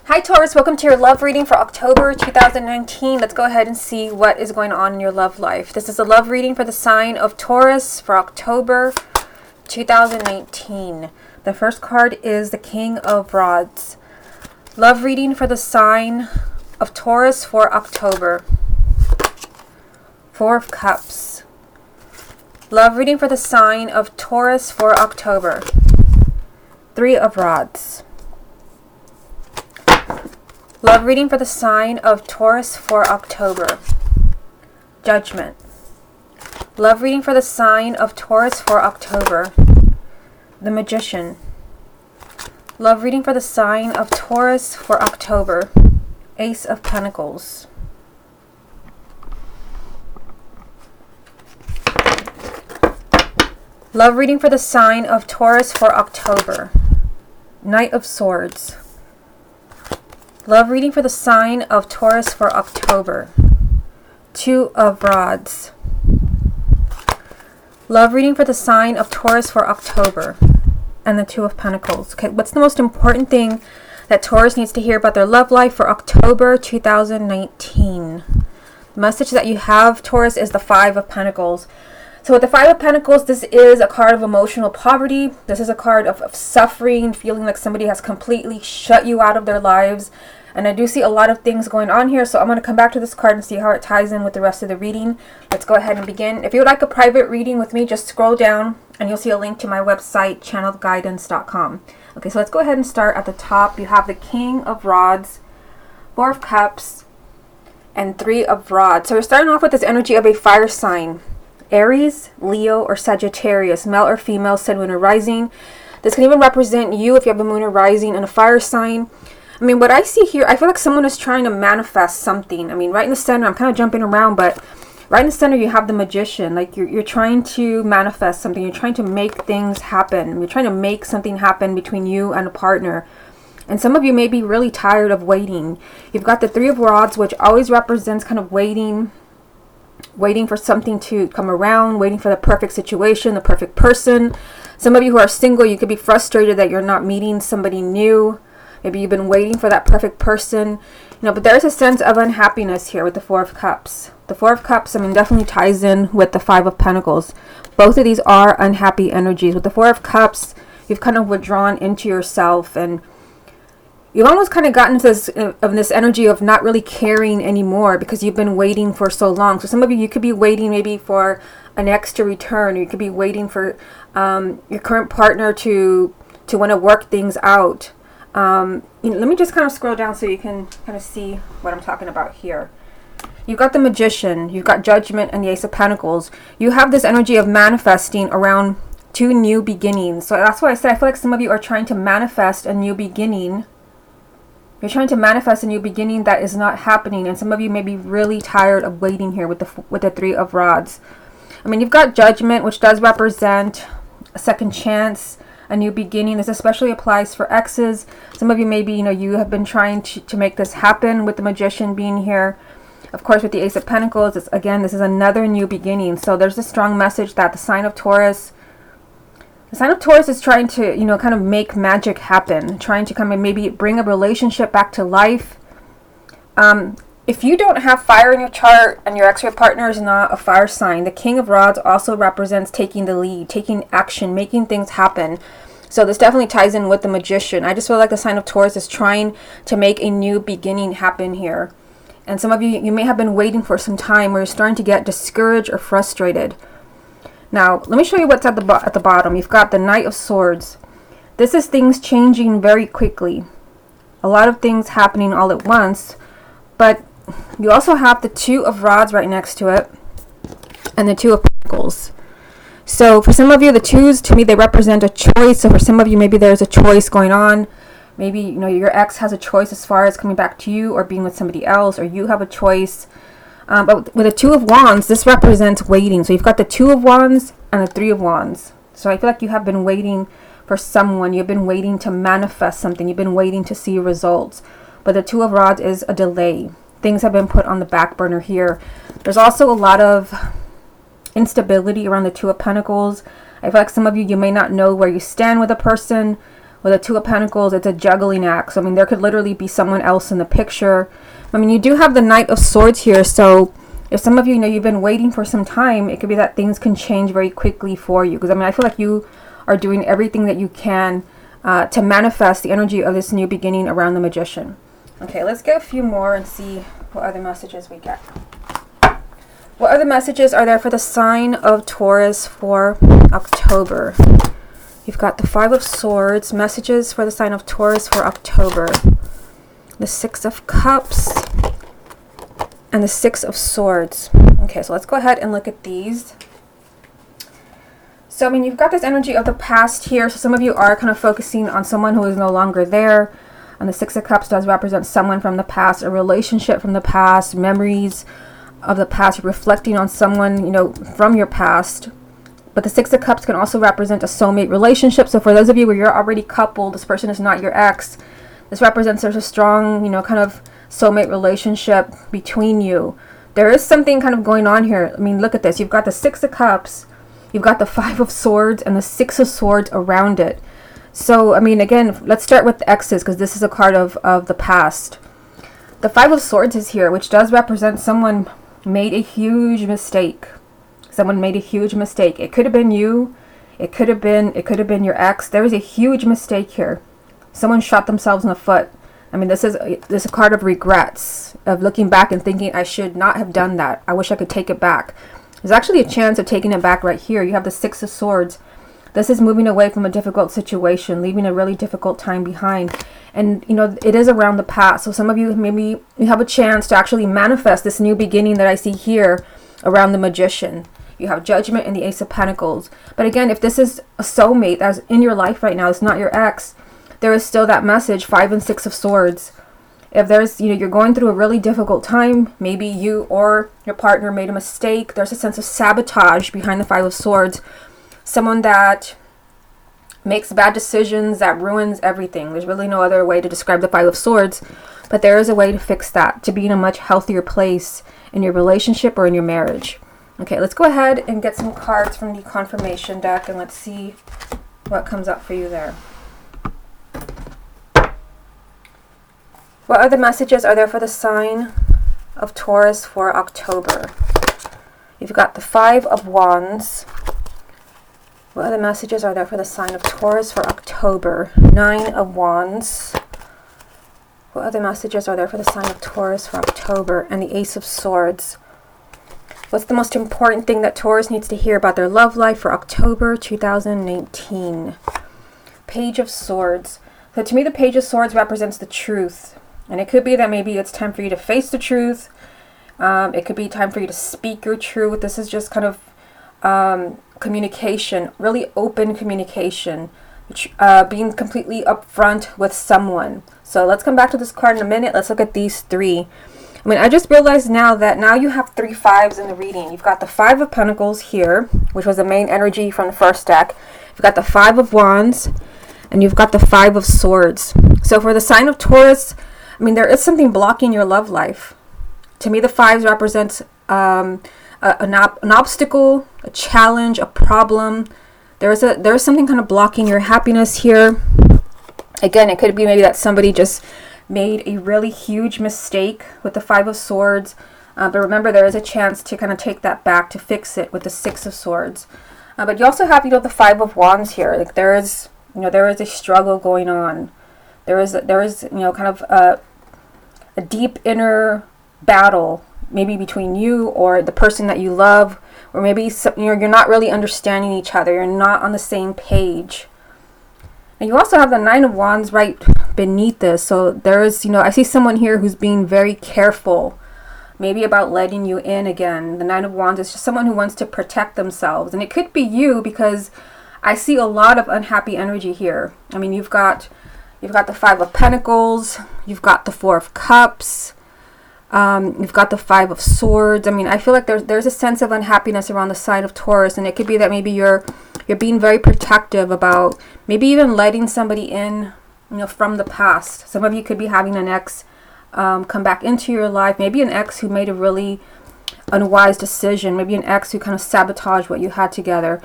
Hi Taurus, welcome to your love reading for October 2019. Let's go ahead and see what is going on in your love life. This is a love reading for the sign of Taurus for October 2019. The first card is the King of Rods. Love reading for the sign of Taurus for October. Four of Cups. Love reading for the sign of Taurus for October. Three of Rods. Love reading for the sign of Taurus for October. Judgment. Love reading for the sign of Taurus for October. The Magician. Love reading for the sign of Taurus for October. Ace of Pentacles. Love reading for the sign of Taurus for October. Knight of Swords. Love reading for the sign of Taurus for October. Two of Rods. Love reading for the sign of Taurus for October. And the Two of Pentacles. Okay, what's the most important thing that Taurus needs to hear about their love life for October 2019? The message that you have, Taurus, is the Five of Pentacles. So with the Five of Pentacles, this is a card of emotional poverty. This is a card of suffering, feeling like somebody has completely shut you out of their lives. And I do see a lot of things going on here, so I'm going to come back to this card and see how it ties in with the rest of the reading. Let's go ahead and begin. If you would like a private reading with me, just scroll down and you'll see a link to my website, channeledguidance.com. Okay, so let's go ahead and start at the top. You have the King of Rods, Four of Cups, and Three of Rods. So we're starting off with this energy of a fire sign. Aries, Leo, or Sagittarius, male or female, Sun, Moon, or Rising. This can even represent you if you have a Moon or Rising and a fire sign. I mean, what I see here, I feel like someone is trying to manifest something. I mean, right in the center, I'm kind of jumping around, but right in the center, you have the Magician. Like, you're trying to manifest something. You're trying to make things happen. You're trying to make something happen between you and a partner. And some of you may be really tired of waiting. You've got the Three of Rods, which always represents kind of waiting for something to come around, waiting for the perfect situation, the perfect person. Some of you who are single, you could be frustrated that you're not meeting somebody new. Maybe you've been waiting for that perfect person, but there's a sense of unhappiness here with the Four of Cups. The Four of Cups, I mean, definitely ties in with the Five of Pentacles. Both of these are unhappy energies. With the Four of Cups, you've kind of withdrawn into yourself, and you've almost kind of gotten into this energy of not really caring anymore because you've been waiting for so long. So some of you could be waiting maybe for an ex to return, or you could be waiting for your current partner to want to work things out. Let me just kind of scroll down so you can kind of see what I'm talking about here. You've got the Magician, you've got Judgment, and the Ace of Pentacles. You have this energy of manifesting around two new beginnings. So that's why I said I feel like some of you are trying to manifest a new beginning. You're trying to manifest a new beginning that is not happening, and some of you may be really tired of waiting here with the Three of Rods. I mean, you've got Judgment, which does represent a second chance, a new beginning. This especially applies for exes. Some of you maybe, you have been trying to make this happen with the Magician being here. Of course, with the Ace of Pentacles, this is another new beginning. So there's a strong message that the sign of Taurus is trying to, kind of make magic happen, trying to come and maybe bring a relationship back to life. If you don't have fire in your chart and your ex-wife partner is not a fire sign, the King of Rods also represents taking the lead, taking action, making things happen. So this definitely ties in with the Magician. I just feel like the sign of Taurus is trying to make a new beginning happen here. And some of you may have been waiting for some time where you're starting to get discouraged or frustrated. Now, let me show you what's at the bottom. You've got the Knight of Swords. This is things changing very quickly. A lot of things happening all at once. But you also have the Two of Rods right next to it. And the Two of Pentacles. So for some of you, the twos, to me, they represent a choice. So for some of you, maybe there's a choice going on. Maybe, your ex has a choice as far as coming back to you or being with somebody else. Or you have a choice. But with the Two of Wands, this represents waiting. So you've got the Two of Wands and the Three of Wands. So I feel like you have been waiting for someone. You've been waiting to manifest something. You've been waiting to see results. But the Two of Rods is a delay. Things have been put on the back burner here. There's also a lot of instability around the Two of Pentacles. I feel like some of you may not know where you stand with a person. With the Two of Pentacles, it's a juggling act. So, I mean, there could literally be someone else in the picture. I mean, you do have the Knight of Swords here. So, if some of you know you've been waiting for some time, it could be that things can change very quickly for you. Because, I mean, I feel like you are doing everything that you can to manifest the energy of this new beginning around the Magician. Okay, let's get a few more and see what other messages we get. What other messages are there for the sign of Taurus for October? You've got the Five of Swords, messages for the sign of Taurus for October. The Six of Cups and the Six of Swords. Okay, so let's go ahead and look at these. So, I mean, you've got this energy of the past here. So some of you are kind of focusing on someone who is no longer there. And the Six of Cups does represent someone from the past, a relationship from the past, memories of the past. You're reflecting on someone, you know, from your past. But the Six of Cups can also represent a soulmate relationship. So for those of you where you're already coupled, this person is not your ex. This represents there's a strong, you know, kind of soulmate relationship between you. There is something kind of going on here. I mean, look at this. You've got the Six of Cups. You've got the Five of Swords and the Six of Swords around it. So, I mean, again, let's start with the exes because this is a card of the past. The Five of Swords is here, which does represent someone made a huge mistake. Someone made a huge mistake. It could have been you. It could have been your ex. There is a huge mistake here. Someone shot themselves in the foot. I mean, this is a card of regrets, of looking back and thinking, I should not have done that. I wish I could take it back. There's actually a chance of taking it back right here. You have the Six of Swords. This is moving away from a difficult situation, leaving a really difficult time behind. And, you know, it is around the past. So some of you, maybe you have a chance to actually manifest this new beginning that I see here around the Magician. You have Judgment and the Ace of Pentacles. But again, if this is a soulmate that's in your life right now, it's not your ex, there is still that message, Five and Six of Swords. If there's, you know, you're going through a really difficult time, maybe you or your partner made a mistake, there's a sense of sabotage behind the Five of Swords. Someone that makes bad decisions, that ruins everything. There's really no other way to describe the Five of Swords, but there is a way to fix that, to be in a much healthier place in your relationship or in your marriage. Okay, let's go ahead and get some cards from the confirmation deck and let's see what comes up for you there. What other messages are there for the sign of Taurus for October? You've got the Five of Wands. What other messages are there for the sign of Taurus for October? Nine of Wands. What other messages are there for the sign of Taurus for October? And the Ace of Swords. What's the most important thing that Taurus needs to hear about their love life for October 2019? Page of Swords. So to me, the Page of Swords represents the truth. And it could be that maybe it's time for you to face the truth. It could be time for you to speak your truth. This is just kind of communication, really open communication, being completely upfront with someone. So let's come back to this card in a minute. Let's look at these three. I mean, I just realized now that now you have 3 fives in the reading. You've got the Five of Pentacles here, which was the main energy from the first deck. You've got the Five of Wands, and you've got the Five of Swords. So for the sign of Taurus, I mean, there is something blocking your love life. To me, the fives represents an obstacle, a challenge, a problem. There is something kind of blocking your happiness here. Again, it could be maybe that somebody just made a really huge mistake with the Five of Swords. But remember, there is a chance to kind of take that back, to fix it with the Six of Swords. But you also have, you know, the Five of Wands here. Like there is a struggle going on. There is, you know, kind of a deep inner battle, maybe between you or the person that you love, or maybe you're not really understanding each other. You're not on the same page. And you also have the Nine of Wands right beneath this. So there is, you know, I see someone here who's being very careful, maybe about letting you in again. The Nine of Wands is just someone who wants to protect themselves. And it could be you, because I see a lot of unhappy energy here. I mean, you've got the Five of Pentacles, you've got the Four of Cups, you've got the Five of Swords. I mean, I feel like there's a sense of unhappiness around the sign of Taurus, and it could be that maybe you're being very protective about maybe even letting somebody in, you know, from the past. Some of you could be having an ex come back into your life, maybe an ex who made a really unwise decision, maybe an ex who kind of sabotaged what you had together.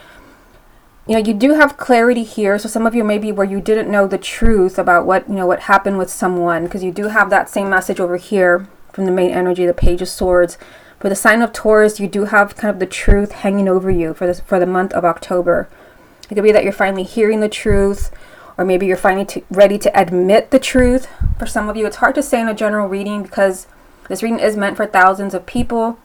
You know, you do have clarity here. So some of you maybe where you didn't know the truth about what, you know, what happened with someone, because you do have that same message over here from the main energy, the Page of Swords. For the sign of Taurus, you do have kind of the truth hanging over you for the month of October. It could be that you're finally hearing the truth, or maybe you're finally ready to admit the truth. For some of you, it's hard to say in a general reading because this reading is meant for thousands of people.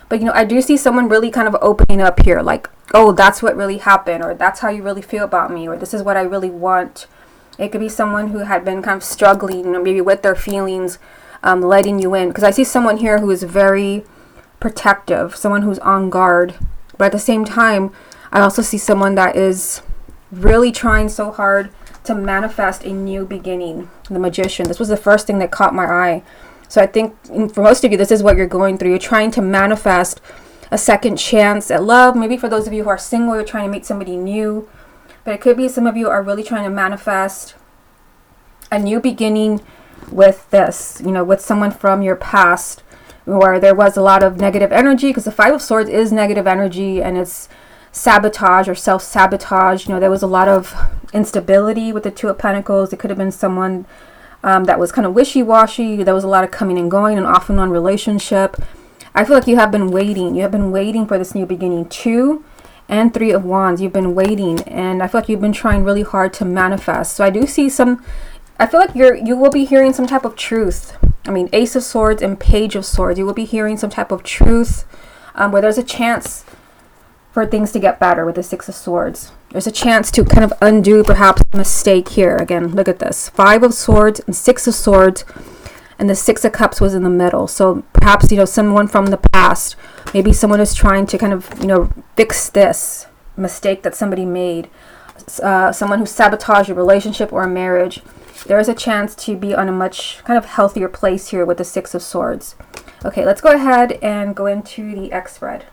But, you know, I do see someone really kind of opening up here, like, oh, that's what really happened, or that's how you really feel about me, or this is what I really want. It could be someone who had been kind of struggling, you know, maybe with their feelings, letting you in. Because I see someone here who is very protective, someone who's on guard. But at the same time, I also see someone that is really trying so hard to manifest a new beginning. The Magician. This was the first thing that caught my eye. So I think for most of you, this is what you're going through. You're trying to manifest a second chance at love. Maybe for those of you who are single, you're trying to meet somebody new. But it could be some of you are really trying to manifest a new beginning with this, you know, with someone from your past where there was a lot of negative energy, because the Five of Swords is negative energy and it's sabotage or self-sabotage. You know, there was a lot of instability with the Two of Pentacles. It could have been someone that was kind of wishy-washy. There was a lot of coming and going, and off and on relationship. I feel like you have been waiting. You have been waiting for this new beginning. 2 and 3 of Wands. You've been waiting, and I feel like you've been trying really hard to manifest. So I do see some. I feel like you will be hearing some type of truth. I mean, Ace of Swords and Page of Swords. You will be hearing some type of truth where there's a chance for things to get better with the Six of Swords. There's a chance to kind of undo perhaps a mistake here. Again, look at this. 5 of Swords and 6 of Swords, and the 6 of Cups was in the middle. So perhaps, you know, someone from the past, maybe someone is trying to kind of, you know, fix this mistake that somebody made. Someone who sabotaged a relationship or a marriage. There is a chance to be on a much kind of healthier place here with the 6 of Swords. Okay, let's go ahead and go into the X spread.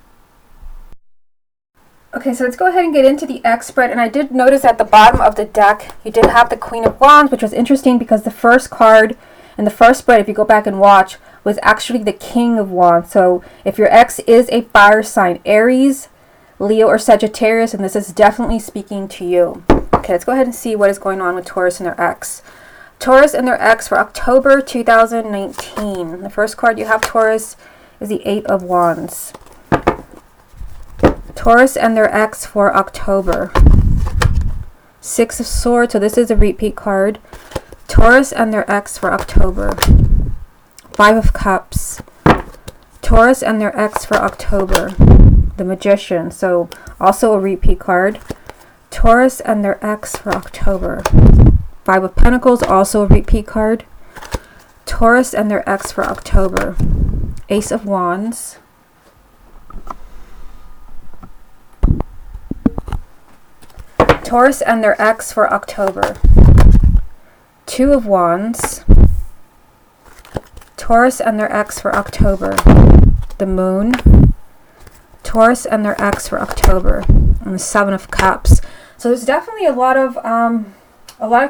Okay, so let's go ahead and get into the X spread. And I did notice at the bottom of the deck, you did have the Queen of Wands, which was interesting because the first card in the first spread, if you go back and watch, was actually the King of Wands. So if your ex is a fire sign, Aries, Leo, or Sagittarius, and this is definitely speaking to you. Okay, let's go ahead and see what is going on with Taurus and their ex. Taurus and their ex for October 2019. The first card you have, Taurus, is the 8 of Wands. Taurus and their ex for October. 6 of Swords, so this is a repeat card. Taurus and their ex for October. 5 of Cups. Taurus and their ex for October. The Magician, so also a repeat card. Taurus and their ex for October. 5 of Pentacles, also a repeat card. Taurus and their ex for October. Ace of Wands. Taurus and their ex for October. 2 of Wands. Taurus and their ex for October. The Moon. Taurus and their ex for October. And the 7 of Cups. So there's definitely a lot of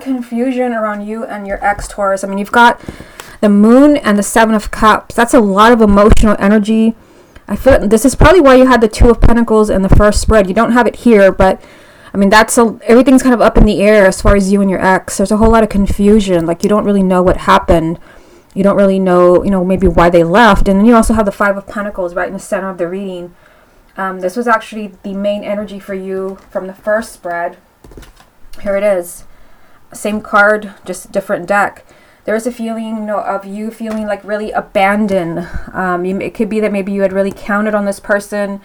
confusion around you and your ex, Taurus. I mean, you've got the Moon and the 7 of Cups. That's a lot of emotional energy. I feel like this is probably why you had the 2 of Pentacles in the first spread. You don't have it here, but I mean, everything's kind of up in the air as far as you and your ex. There's a whole lot of confusion. Like, you don't really know what happened. You don't really know, you know, maybe why they left. And then you also have the 5 of Pentacles right in the center of the reading. This was actually the main energy for you from the first spread. Here it is. Same card, just different deck. There's a feeling, you know, of you feeling like really abandoned. It could be that maybe you had really counted on this person.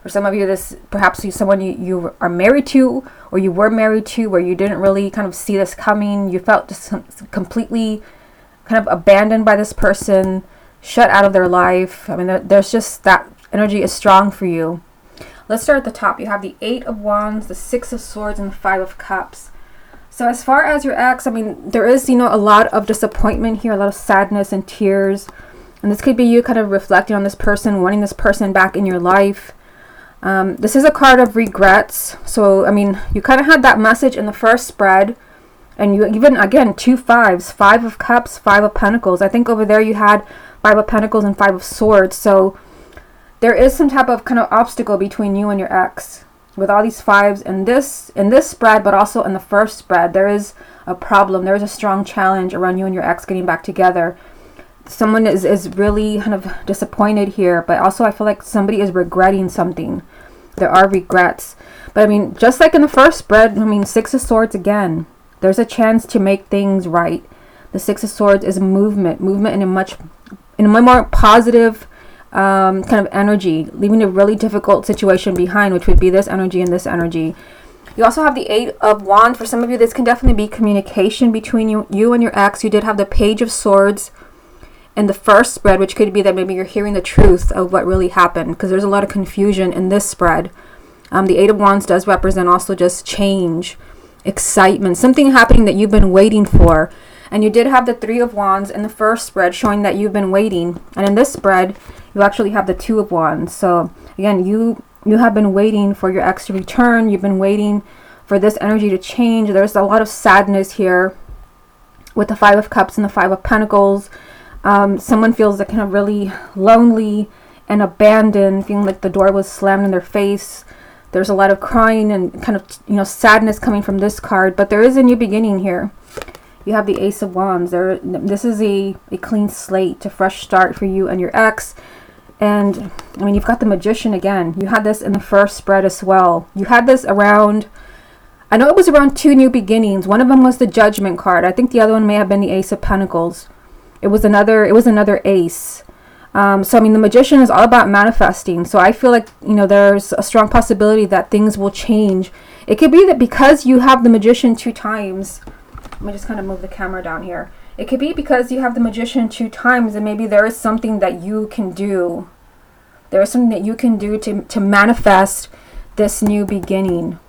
For some of you, this perhaps someone you are married to, or you were married to, where you didn't really kind of see this coming. You felt just completely kind of abandoned by this person, shut out of their life. I mean, there's just that energy is strong for you. Let's start at the top. You have the 8 of Wands, the 6 of Swords, and the 5 of Cups. So as far as your ex, I mean, there is, you know, a lot of disappointment here, a lot of sadness and tears. And this could be you kind of reflecting on this person, wanting this person back in your life. This is a card of regrets. So, I mean, you kind of had that message in the first spread. And you even, again, 2 5s, 5 of Cups, 5 of Pentacles. I think over there you had 5 of Pentacles and 5 of Swords. So there is some type of kind of obstacle between you and your ex. with all these fives in this spread, but also in the first spread, there is a problem. There is a strong challenge around you and your ex getting back together. Someone is really kind of disappointed here, but also I feel like somebody is regretting something. There are regrets. But I mean, just like in the first spread, I mean, Six of Swords again. There's a chance to make things right. The Six of Swords is movement in a much more positive kind of energy, leaving a really difficult situation behind, which would be this energy and this energy. You also have the Eight of Wands. For some of you, this can definitely be communication between you and your ex. You did have the Page of Swords in the first spread, which could be that maybe you're hearing the truth of what really happened, because there's a lot of confusion in this spread. The Eight of Wands does represent also just change, excitement, something happening that you've been waiting for. And you did have the Three of Wands in the first spread, showing that you've been waiting. And in this spread, you actually have the Two of Wands. So again, you have been waiting for your ex to return. You've been waiting for this energy to change. There's a lot of sadness here with the Five of Cups and the Five of Pentacles. Someone feels like kind of really lonely and abandoned, feeling like the door was slammed in their face. There's a lot of crying and kind of, sadness coming from this card, but there is a new beginning here. You have the Ace of Wands. This is a clean slate, a fresh start for you and your ex. And I mean, you've got the Magician again. You had this in the first spread as well. You had this around, I know it was around two new beginnings. One of them was the Judgment card. I think the other one may have been the Ace of Pentacles. It was another ace. So I mean, the Magician is all about manifesting. So I feel like, there's a strong possibility that things will change. It could be that because you have the Magician 2 times, let me just kind of move the camera down here. It could be because you have the Magician 2 times, and maybe there is something that you can do. There is something that you can do to manifest this new beginning.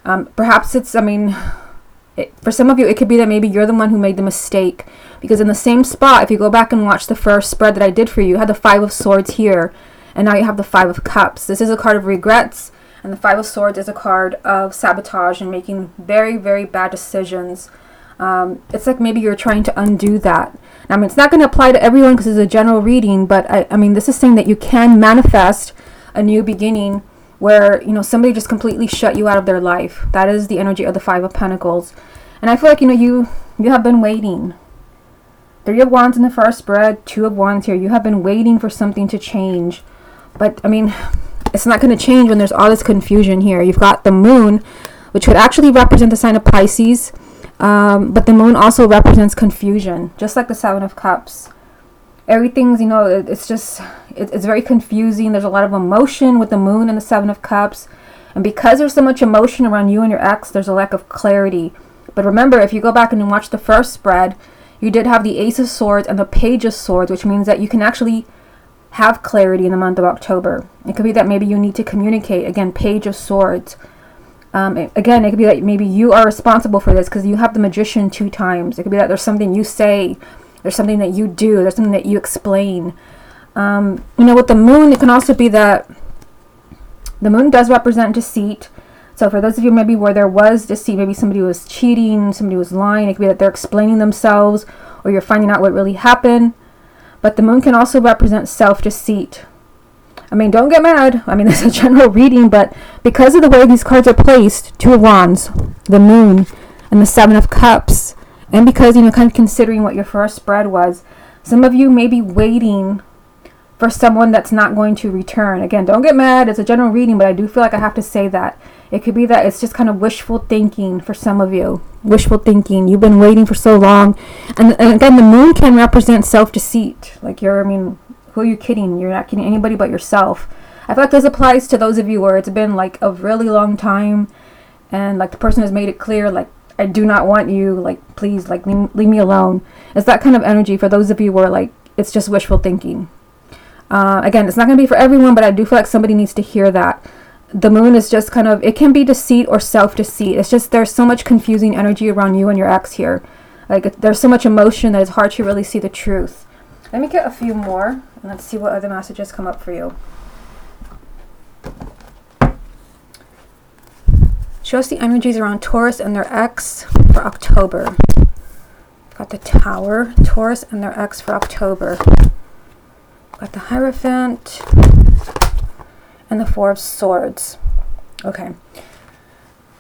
Perhaps it's, for some of you, it could be that maybe you're the one who made the mistake. Because in the same spot, if you go back and watch the first spread that I did for you, you had the Five of Swords here, and now you have the Five of Cups. This is a card of regrets, and the Five of Swords is a card of sabotage and making very, very bad decisions. It's like maybe you're trying to undo that. Now, it's not going to apply to everyone because it's a general reading, but this is saying that you can manifest a new beginning where, somebody just completely shut you out of their life. That is the energy of the Five of Pentacles. And I feel like, you have been waiting. Three of Wands in the first spread, Two of Wands here. You have been waiting for something to change. But, it's not going to change when there's all this confusion here. You've got the Moon, which would actually represent the sign of Pisces. But the Moon also represents confusion, just like the Seven of Cups. Everything's, it's very confusing. There's a lot of emotion with the Moon and the Seven of Cups. And because there's so much emotion around you and your ex, there's a lack of clarity. But remember, if you go back and watch the first spread, you did have the Ace of Swords and the Page of Swords, which means that you can actually have clarity in the month of October. It could be that maybe you need to communicate. Again, Page of Swords. Again, it could be that maybe you are responsible for this because you have the Magician 2 times. It could be that there's something you say, there's something that you do, there's something that you explain. With the Moon, it can also be that the Moon does represent deceit. So for those of you maybe where there was deceit, maybe somebody was cheating, somebody was lying, it could be that they're explaining themselves or you're finding out what really happened. But the Moon can also represent self-deceit. Don't get mad. This is a general reading, but because of the way these cards are placed, Two of Wands, the Moon, and the Seven of Cups, and because, kind of considering what your first spread was, some of you may be waiting for someone that's not going to return. Again, don't get mad. It's a general reading, but I do feel like I have to say that. It could be that it's just kind of wishful thinking for some of you. Wishful thinking. You've been waiting for so long. And again, the Moon can represent self-deceit. Like who are you kidding? You're not kidding anybody but yourself. I feel like this applies to those of you where it's been like a really long time and like the person has made it clear, like, I do not want you, like, please, like, leave me alone. It's that kind of energy for those of you where, like, it's just wishful thinking. Again, it's not going to be for everyone, but I do feel like somebody needs to hear that. The Moon is just kind of, it can be deceit or self-deceit. It's just there's so much confusing energy around you and your ex here. Like, there's so much emotion that it's hard to really see the truth. Let me get a few more, and let's see what other messages come up for you. Show us the energies around Taurus and their ex for October. Got the Tower, Taurus and their ex for October. Got the Hierophant and the Four of Swords. Okay.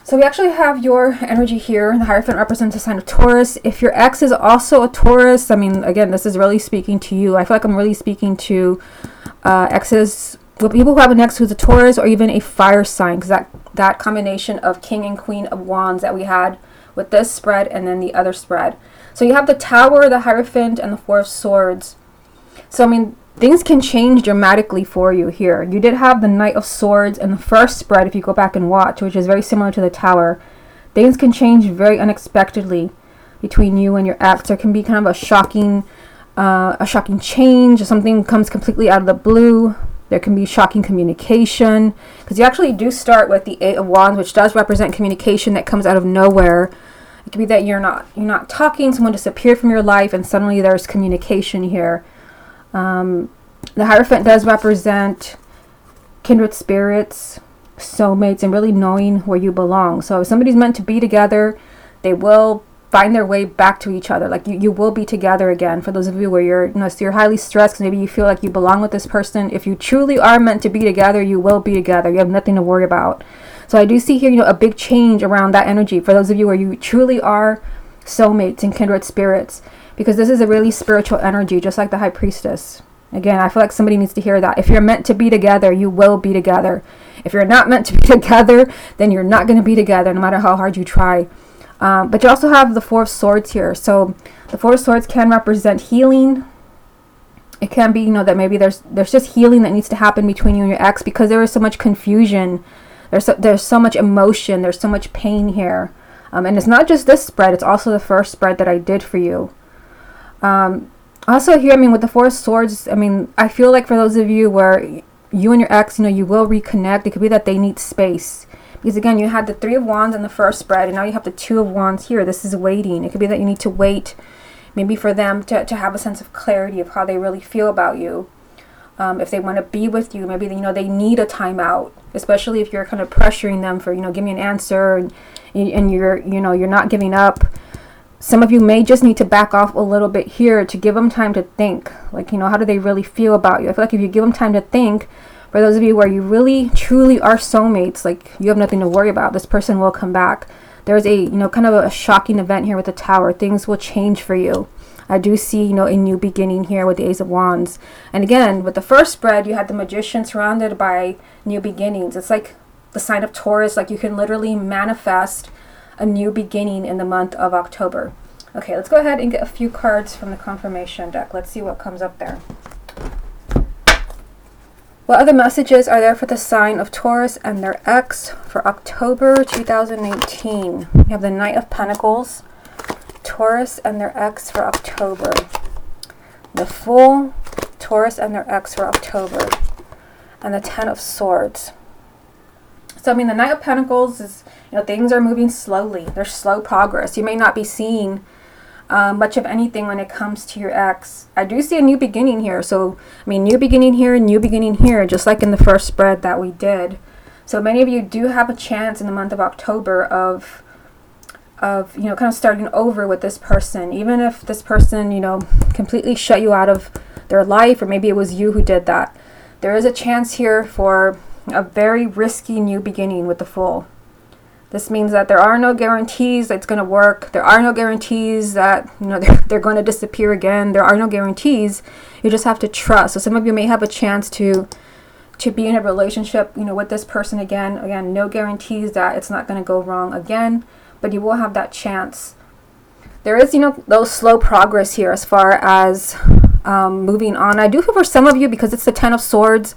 So we actually have your energy here. The Hierophant represents the sign of Taurus. If your ex is also a Taurus, I mean, again, this is really speaking to you. I feel like I'm really speaking to exes, people who have an ex who's a Taurus or even a fire sign, because that combination of King and Queen of Wands that we had with this spread and then the other spread. So you have the Tower, the Hierophant, and the Four of Swords. So, I mean, things can change dramatically for you here. You did have the Knight of Swords in the first spread, if you go back and watch, which is very similar to the Tower. Things can change very unexpectedly between you and your ex. There can be kind of a shocking change, or something comes completely out of the blue. There can be shocking communication, because you actually do start with the Eight of Wands, which does represent communication that comes out of nowhere. It could be that you're not talking, someone disappeared from your life, and suddenly there's communication here. The Hierophant does represent kindred spirits, soulmates, and really knowing where you belong. So if somebody's meant to be together, they will find their way back to each other. Like you will be together again. For those of you where you're highly stressed, maybe you feel like you belong with this person. If you truly are meant to be together, you will be together. You have nothing to worry about. So I do see here, a big change around that energy for those of you where you truly are soulmates and kindred spirits, because this is a really spiritual energy, just like the High Priestess. Again, I feel like somebody needs to hear that. If you're meant to be together, you will be together. If you're not meant to be together, then you're not going to be together, no matter how hard you try. But you also have the Four of Swords here. So the Four of Swords can represent healing. It can be, that maybe there's just healing that needs to happen between you and your ex, because there is so much confusion. There's so much emotion. There's so much pain here. And it's not just this spread. It's also the first spread that I did for you. Also here, with the Four of Swords, I feel like for those of you where you and your ex, you will reconnect. It could be that they need space. Because again, you had the Three of Wands in the first spread, and now you have the Two of Wands here. This is waiting. It could be that you need to wait, maybe for them to have a sense of clarity of how they really feel about you. If they want to be with you, maybe they need a timeout, especially if you're kind of pressuring them for give me an answer, and you're not giving up. Some of you may just need to back off a little bit here to give them time to think. Like, how do they really feel about you? I feel like if you give them time to think, for those of you where you really, truly are soulmates, like you have nothing to worry about, this person will come back. There's a, kind of a shocking event here with the Tower. Things will change for you. I do see, a new beginning here with the Ace of Wands. And again, with the first spread, you had the Magician surrounded by new beginnings. It's like the sign of Taurus. Like you can literally manifest a new beginning in the month of October. Okay, let's go ahead and get a few cards from the confirmation deck. Let's see what comes up there. What other messages are there for the sign of Taurus and their ex for October 2018? We have the Knight of Pentacles, Taurus and their ex for October. The Fool, Taurus and their ex for October. And the Ten of Swords. So, the Knight of Pentacles is, things are moving slowly. There's slow progress. You may not be seeing much of anything when it comes to your ex. I do see a new beginning here. So, new beginning here and new beginning here, just like in the first spread that we did. So, many of you do have a chance in the month of October of kind of starting over with this person. Even if this person, completely shut you out of their life, or maybe it was you who did that. There is a chance here for a very risky new beginning with the Fool. This means that there are no guarantees that it's going to work. There are no guarantees that they're going to disappear again. There are no guarantees. You just have to trust. So some of you may have a chance to be in a relationship, with this person again. Again, no guarantees that it's not going to go wrong again, but you will have that chance. There is, those slow progress here as far as moving on. I do feel for some of you, because it's the Ten of Swords,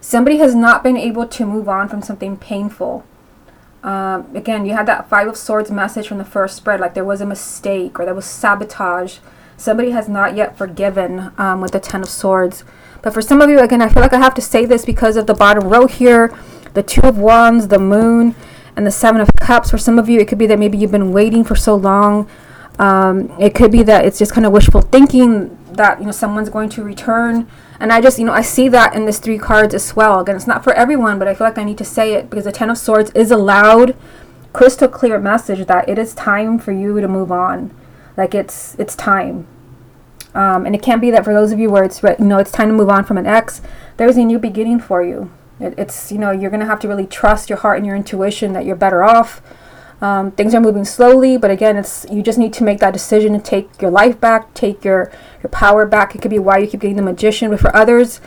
somebody has not been able to move on from something painful. Again, you had that Five of Swords message from the first spread, like there was a mistake or there was sabotage. Somebody has not yet forgiven with the Ten of Swords. But for some of you, again, I feel like I have to say this because of the bottom row here, the Two of Wands, the Moon, and the Seven of Cups. For some of you, it could be that maybe you've been waiting for so long. It could be that it's just kind of wishful thinking that, someone's going to return. And I just, I see that in this three cards as well. Again, it's not for everyone, but I feel like I need to say it because the Ten of Swords is a loud, crystal clear message that it is time for you to move on. Like it's time. And it can be that for those of you where it's, it's time to move on from an ex, there's a new beginning for you. It's, you know, you're going to have to really trust your heart and your intuition that you're better off. Things are moving slowly, but again, you just need to make that decision to take your life back, take your power back. It could be why you keep getting the Magician, but for others,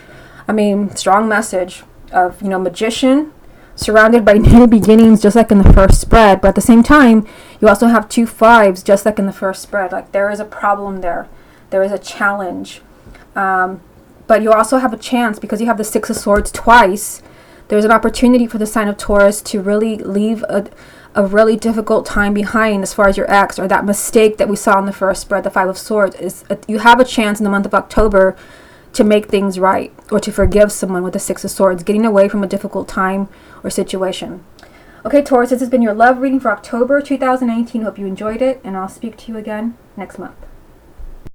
I mean, strong message of, you know, Magician surrounded by new beginnings, just like in the first spread. But at the same time, you also have 2 5s, just like in the first spread. Like, there is a problem there. There is a challenge. But you also have a chance, because you have the 6 of Swords twice. There's an opportunity for the sign of Taurus to really leave a really difficult time behind as far as your ex, or that mistake that we saw in the first spread, the 5 of Swords. You have a chance in the month of October to make things right, or to forgive someone with the 6 of Swords, getting away from a difficult time or situation. Okay, Taurus, this has been your love reading for October 2019. Hope you enjoyed it, and I'll speak to you again next month.